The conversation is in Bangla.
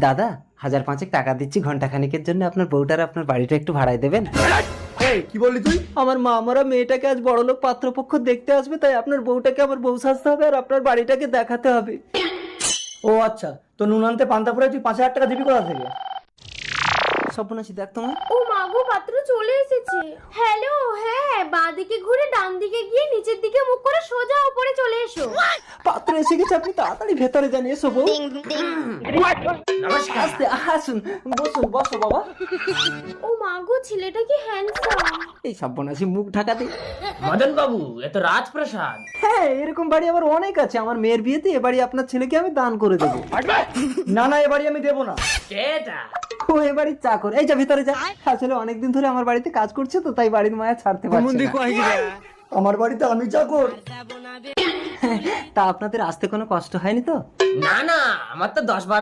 দাদা 1000-5 টাকা দিচ্ছি ঘন্টা খানিকের জন্য, আপনার বউটার আপনার বাড়িটা একটু ভাড়ায় দেবেন? এই কি বললি তুই? আমার মা মরা মেয়েটাকে আজ বড়লোক পাত্রপক্ষ দেখতে আসবে, তাই আপনার বউটাকে আমার বউ সাজতে হবে আর আপনার বাড়িটাকে দেখাতে হবে। ও আচ্ছা, তো নুন আনতে পান্তা পরে তুই 5000 টাকা দিবি কোথা থেকে? সর্বনাশী, দেখ তোমার ও মাগো, পাত্র চলে এসেছে। হ্যালো, হ্যাঁ, বাঁ দিকে ঘুরে ডান দিকে গিয়ে নিচের দিকে মুখ করে সোজা উপরে চলে এসো। পাত্র এসে গেছে, আপনি তাড়াতাড়ি ভেতরে যান। এসো বউ। আস্তে আসুন, বসুন, বসো বাবা। ও মাগো, ছেলেটা কি হ্যান্ডসাম। এই সর্বনাশী মুখ ঢাকাতে। মদন বাবু, এ তো রাজপ্রাসাদ। হ্যাঁ, এরকম বাড়ি আবার অনেক আছে। আমার মেয়ের বিয়েতে এ বাড়ি আপনার ছেলেকে আমি দান করে দেবো। না না, এ বাড়ি আমি দেবো না। কেটা? ও এ বাড়ির চাকর। এই যা ভিতরে যা। আসলে অনেকদিন ধরে আমার বাড়িতে কাজ করছে তো, তাই বাড়ির মায়া ছাড়তে পারছে না। আমার বাড়িতে আমি চাকর? তা আপনাদের আসতে কোনো কষ্ট হয়নি তো? না না, আমার তো 10-12